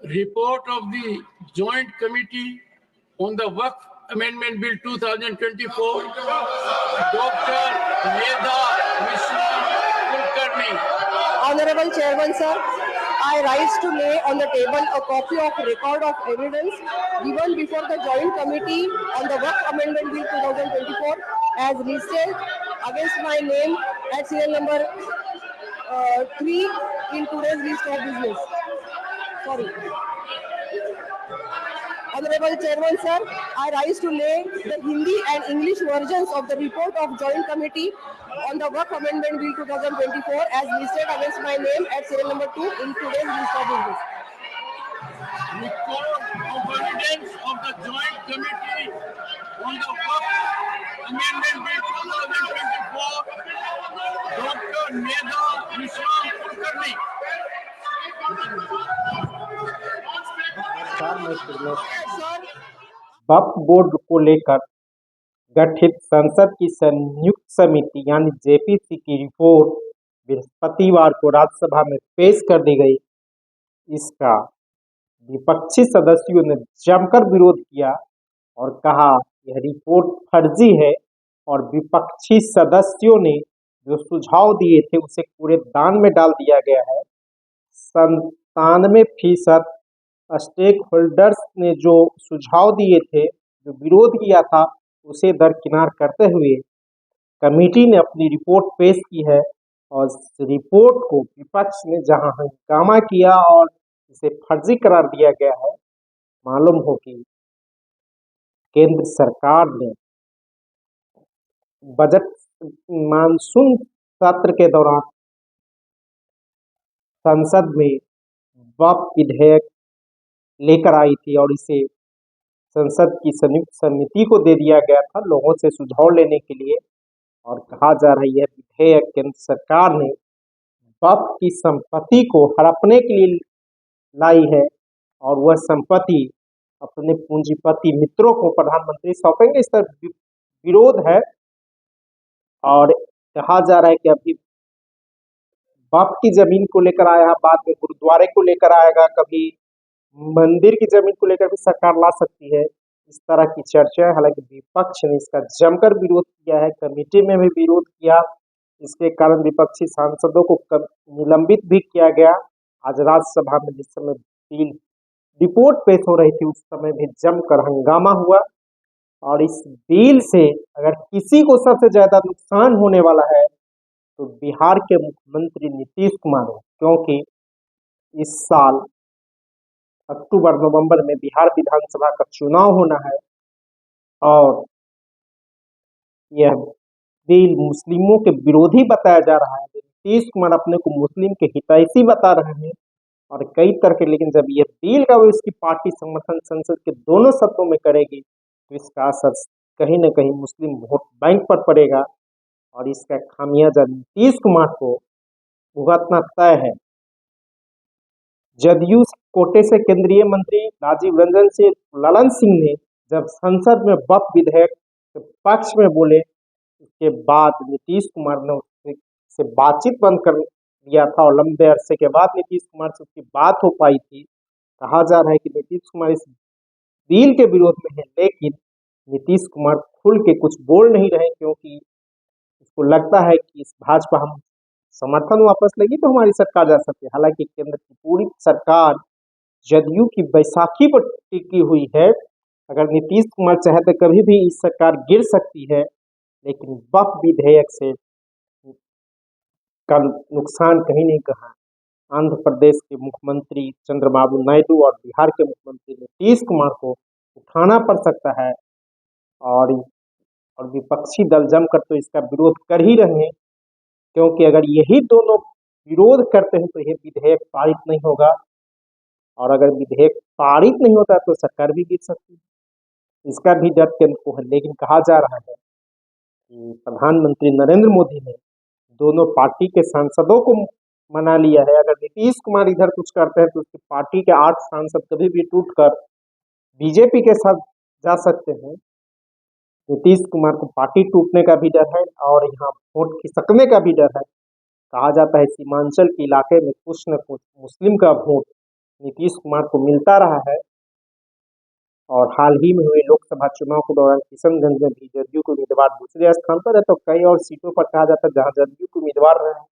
report of the Joint Committee on the Waqf Amendment Bill 2024, Dr. Meda Mishra Kulkarni. Honorable Chairman, sir, I rise to lay on the table a copy of record of evidence given before the Joint Committee on the Waqf Amendment Bill 2024 as listed against my name at serial number 3 in today's list of business. Sorry. Honorable Chairman, sir, I rise to lay the Hindi and English versions of the report of Joint Committee on the Waqf Amendment Bill 2024 as listed against my name at serial number 2 in today's list of business. Report of evidence of the Joint Committee on the Waqf Amendment Bill 2024, Dr. Meda Mishra Kulkarni. Waqf board को लेकर गठित संसद की संयुक्त समिति यानी JPC की report बृहस्पतिवार को राज्यसभा में पेश कर दी गई। इसका विपक्षी सदस्यों ने जमकर विरोध किया और कहा यह रिपोर्ट फर्जी है और विपक्षी सदस्यों ने जो सुझाव दिए थे उसे कूड़ेदान में डाल दिया गया है। 97% स्टेक होल्डर्स ने जो सुझाव दिए थे, जो विरोध किया था, उसे दरकिनार करते हुए कमेटी ने अपनी रिपोर्ट पेश की है और इस रिपोर्ट को विपक्ष ने जहां हंगामा किया और इसे फर्जी करार दिया गया है। मालूम हो कि केंद्र सरकार ने बजट मानसून सत्र के दौरान संसद में वक्फ विधेयक लेकर आई थी और इसे संसद की संयुक्त समिति को दे दिया गया था लोगों से सुझाव लेने के लिए। और कहा जा रहा है विधेयक केंद्र सरकार ने वक्फ की संपत्ति को हड़पने के लिए लाई है और वह संपत्ति अपने पूंजीपति मित्रों को प्रधानमंत्री सौंपेंगे। इस पर विरोध है और कहा जा रहा है कि अभी वक्फ की जमीन को लेकर आया, बाद में गुरुद्वारे को लेकर आएगा, कभी मंदिर की जमीन को लेकर भी सरकार ला सकती है। इस तरह की चर्चा है। हालांकि विपक्ष ने इसका जमकर विरोध किया है, कमेटी में भी विरोध किया। इसके कारण विपक्षी सांसदों को निलंबित भी किया गया। आज राज्यसभा में जिस समय बिल रिपोर्ट पेश हो रही थी उस समय भी जमकर हंगामा हुआ और इस बिल से अगर किसी को सबसे ज्यादा नुकसान होने वाला है तो बिहार के मुख्यमंत्री नीतीश कुमार है, क्योंकि इस साल अक्टूबर-नवंबर में बिहार विधानसभा का चुनाव होना है और यह बिल मुस्लिमों के विरोधी बताया जा रहा है। नीतीश कुमार अपने को मुस्लिम के हितैषी बता रहे हैं और कई तरह के, लेकिन जब यह बिल का वो इसकी पार्टी समर्थन संसद के दोनों सदनों में करेगी तो इसका असर कहीं न कहीं मुस्लिम वोट बैंक पर पड़ेगा और इसका खामियाजा नीतीश कुमार को भुगतना तय है। जदयू कोटे से केंद्रीय मंत्री राजीव रंजन सिंह ललन सिंह ने जब संसद में वक्फ विधेयक के पक्ष में बोले, उसके बाद नीतीश कुमार ने उससे बातचीत बंद कर दिया था और लंबे अरसे के बाद नीतीश कुमार से उसकी बात हो पाई थी। कहा जा रहा है कि नीतीश कुमार इस बिल के विरोध में है, लेकिन नीतीश कुमार खुल के कुछ बोल नहीं रहे क्योंकि उसको लगता है कि इस भाजपा हम समर्थन वापस लेगी तो हमारी सरकार जा सकती है। हालांकि केंद्र की पूरी सरकार जदयू की बैसाखी पर टिकी हुई है। अगर नीतीश कुमार चाहे तो कभी भी इस सरकार गिर सकती है, लेकिन वक्फ विधेयक से का नुकसान कहीं नहीं कहा। आंध्र प्रदेश के मुख्यमंत्री चंद्रबाबू नायडू और बिहार के मुख्यमंत्री नीतीश कुमार को उठाना पड़ सकता है और विपक्षी दल जमकर तो इसका विरोध कर ही रहे हैं, क्योंकि अगर यही दोनों विरोध करते हैं तो यह विधेयक पारित नहीं होगा और अगर विधेयक पारित नहीं होता तो सरकार भी गिर सकती है। इसका भी डर केंद्र को है। लेकिन कहा जा रहा है कि प्रधानमंत्री नरेंद्र मोदी ने दोनों पार्टी के सांसदों को मना लिया है। अगर नीतीश कुमार इधर कुछ करते हैं तो उसकी पार्टी के 8 सांसद कभी भी टूटकर बीजेपी के साथ जा सकते हैं। नीतीश कुमार को पार्टी टूटने का भी डर है और यहाँ वोट खिसकने का भी डर है। कहा जाता है सीमांचल के इलाके में कुछ न कुछ मुस्लिम का वोट नीतीश कुमार को मिलता रहा है। और हाल ही में हुए लोकसभा चुनाव के दौरान किशनगंज में भी जदयू के उम्मीदवार दूसरे स्थान पर है, तो कई और सीटों पर कहा जाता है जहां जदयू के उम्मीदवार रहे हैं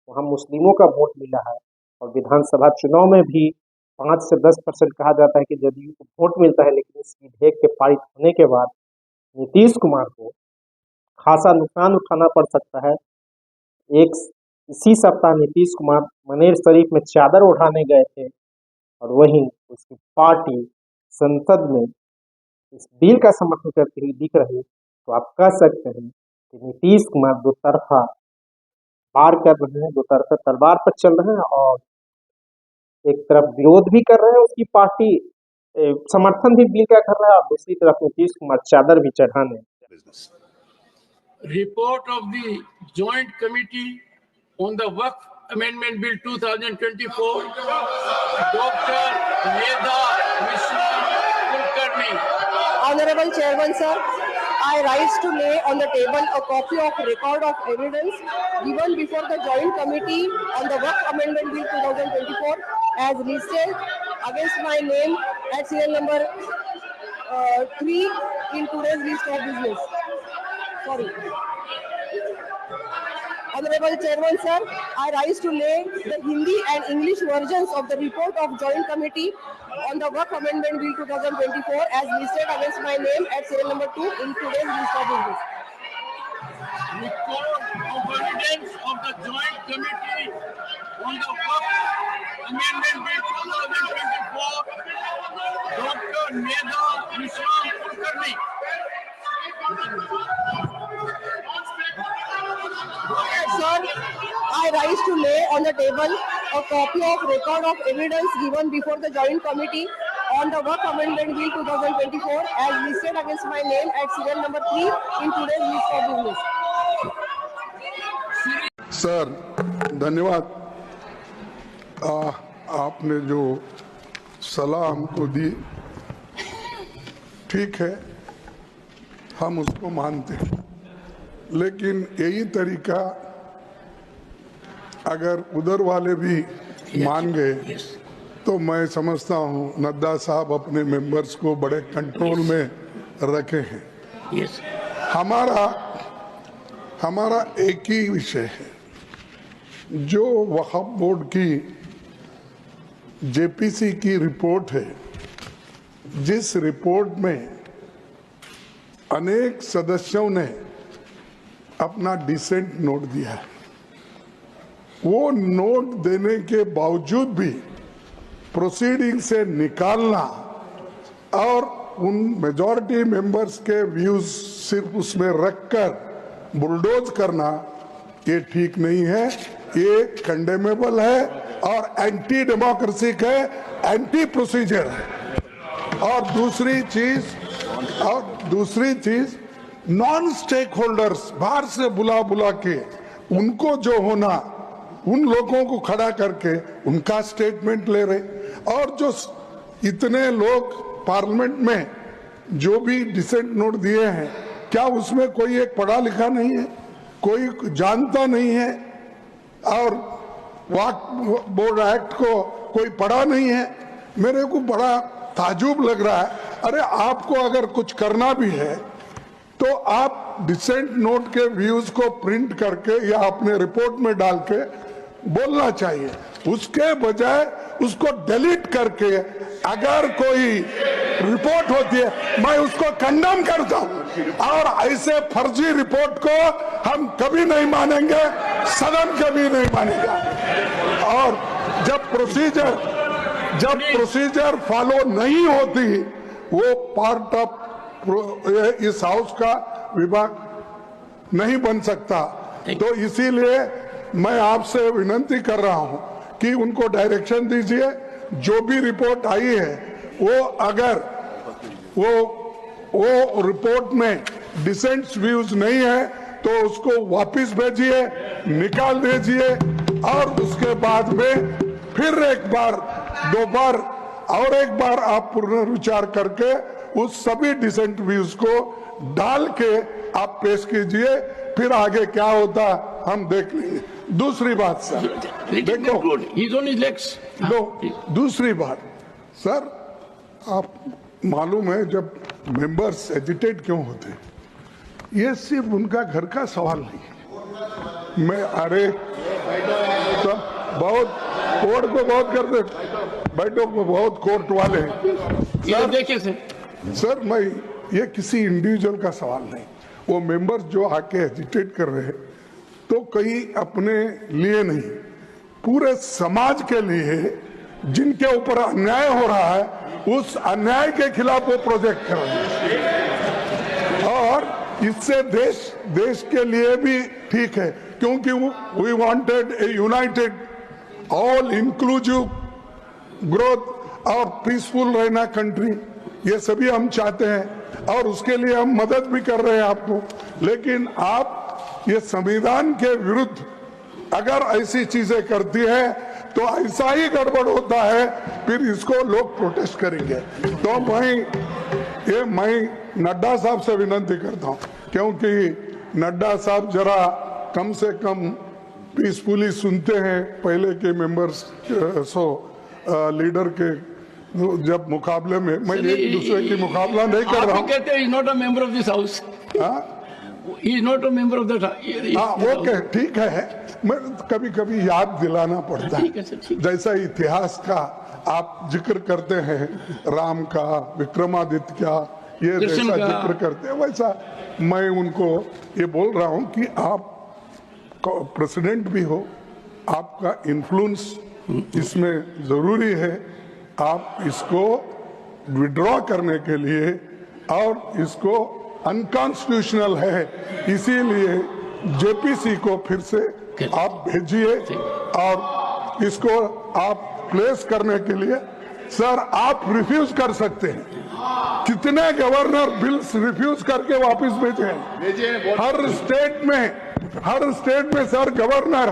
वहां मुस्लिमों का वोट मिला है। और विधानसभा चुनाव में भी 5 से 10% कहा जाता है कि जदयू को वोट मिलता है, लेकिन इस विधेयक के पारित होने के बाद नीतीश कुमार को खासा नुकसान उठाना पड़ सकता है। इसी सप्ताह नीतीश कुमार मनेर शरीफ में चादर उठाने गए थे और वहीं उसकी पार्टी संसद में इस बिल का समर्थन करती हुई दिख रही, तो आप कह सकते हैं कि नीतीश कुमार दो तरफा वार कर रहे हैं, दो तरफा तलवार पर चल रहे हैं और एक तरफ विरोध भी कर रहे हैं उसकी पार्टी, समर्थन भी बिल का कर रहा है, और दूसरी तरफ नीतीश कुमार चादर भी चढ़ाने। Report of the Joint Committee on the Waqf Amendment Bill 2024, Dr. Medha Mishra Kulkarni. Honorable Chairman, sir, I rise to lay on the table a copy of record of evidence given before the Joint Committee on the Waqf Amendment Bill 2024 as listed against my name at serial number 3 in today's list of business. Sorry. Honorable Chairman, sir, I rise to lay the Hindi and English versions of the report of Joint Committee on the Waqf Amendment Bill 2024 as listed against my name at serial number 2 in today's list of business. Report of evidence of the Joint Committee on the Waqf Amendment Bill 2024, Dr. Medha Mishra Kulkarni. Sir, I rise to lay on the table a copy of record of evidence given before the Joint Committee on the Waqf Amendment Bill 2024 as listed against my name at serial number 3 in today's list of business. Sir धन्यवाद। आपने जो सलाह हमको दी ठीक है, हम उसको मानते हैं, लेकिन यही तरीका अगर उधर वाले भी मान गए तो मैं समझता हूँ नड्डा साहब अपने मेंबर्स को बड़े कंट्रोल में रखे हैं। हमारा एक ही विषय है, जो वक्फ बोर्ड की जेपीसी की रिपोर्ट है, जिस रिपोर्ट में अनेक सदस्यों ने अपना डिसेंट नोट दिया है, वो नोट देने के बावजूद भी प्रोसीडिंग से निकालना और उन मेजॉरिटी मेंबर्स के व्यूज सिर्फ उसमें रखकर बुलडोज करना, ये ठीक नहीं है, ये कंडेमेबल है और एंटी डेमोक्रेसिक है, एंटी प्रोसीजर है। और दूसरी चीज नॉन स्टेक होल्डर्स बाहर से बुला के उनको जो होना, उन लोगों को खड़ा करके उनका स्टेटमेंट ले रहे, और जो इतने लोग पार्लियामेंट में जो भी डिसेंट नोट दिए हैं, क्या उसमें कोई एक पढ़ा लिखा नहीं है, कोई जानता नहीं है, और वक्फ बोर्ड एक्ट को कोई पढ़ा नहीं है? मेरे को बड़ा ताजुब लग रहा है। अरे आपको अगर कुछ करना भी है तो आप डिसेंट नोट के व्यूज को प्रिंट करके या अपने रिपोर्ट में डाल के बोलना चाहिए, उसके बजाय उसको डिलीट करके अगर कोई रिपोर्ट होती है मैं उसको कंडेम करता हूं, और ऐसे फर्जी रिपोर्ट को हम कभी नहीं मानेंगे, सदन कभी नहीं मानेगा। और जब प्रोसीजर फॉलो नहीं होती, वो पार्ट ऑफ इस हाउस का विभाग नहीं बन सकता। तो इसीलिए मैं आपसे विनती कर रहा हूं कि उनको डायरेक्शन दीजिए, जो भी रिपोर्ट आई है वो अगर वो रिपोर्ट में डिसेंट व्यूज नहीं है तो उसको वापस भेजिए, निकाल दीजिए, और उसके बाद में फिर एक बार, दो बार और एक बार आप पुनर्विचार करके उस सभी डिसेंट व्यूज को डाल के आप पेश कीजिए। फिर आगे क्या होता हम देख लेंगे। दूसरी बात सर, देखो He's on his legs. लो, दूसरी बात सर, आप मालूम है जब मेंबर्स एजिटेट क्यों होते हैं, ये सिर्फ उनका घर का सवाल नहीं है। मैं अरे सब बहुत कोर्ट को बहुत करते, बैठो को बहुत कोर्ट वाले हैं। ये देखिए सर मैं ये किसी इंडिविजुअल का सवाल नहीं, वो मेंबर्स जो आके एजिटेट कर रहे हैं तो कहीं अपने लिए नहीं, पूरे समाज के लिए जिनके ऊपर अन्याय हो रहा है उस अन्याय के खिलाफ वो प्रोजेक्ट कर रहे हैं। और इससे देश के लिए भी ठीक है, क्योंकि we wanted a united all inclusive growth और पीसफुल रहना कंट्री, ये सभी हम चाहते हैं और उसके लिए हम मदद भी कर रहे हैं आपको। लेकिन आप ये संविधान के विरुद्ध अगर ऐसी चीजें करती है तो ऐसा ही गड़बड़ होता है, फिर इसको लोग प्रोटेस्ट करेंगे। तो मैं नड्डा साहब से विनती करता हूं, क्योंकि नड्डा साहब जरा कम से कम पीसफुली सुनते हैं पहले के मेंबर्स लीडर के जब मुकाबले में। मैं एक दूसरे की मुकाबला नहीं कर रहा हूँ। कहते हैं not a member of this house, he is not a member of that. Okay ठीक है, मैं कभी कभी याद दिलाना पड़ता है, जैसा इतिहास का आप जिक्र करते हैं, राम का, विक्रमादित्य का, ये जैसा जिक्र करते हैं, वैसा मैं उनको ये बोल रहा हूँ कि आप प्रेसिडेंट भी हो, आपका इन्फ्लुएंस इसमें जरूरी है। आप इसको विड्रॉ करने के लिए, और इसको अनकॉन्स्टिट्यूशनल है, इसीलिए जेपीसी को फिर से आप भेजिए और इसको आप प्लेस करने के लिए सर आप रिफ्यूज कर सकते हैं। कितने गवर्नर बिल्स रिफ्यूज करके वापस भेजे हैं? हर स्टेट में सर गवर्नर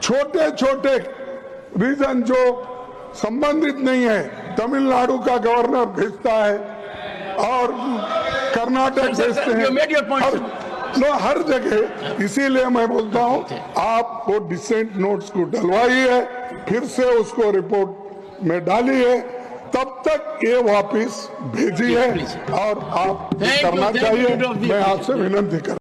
छोटे छोटे रीजन जो संबंधित नहीं है, तमिलनाडु का गवर्नर भेजता है और कर्नाटक भेजते हैं, हर जगह। इसीलिए मैं बोलता हूं आप वो डिसेंट नोट्स को डलवाइए, फिर से उसको रिपोर्ट में डालिए, तब तक ये वापस भेजिए और आप करना चाहिए। मैं आपसे विनती कर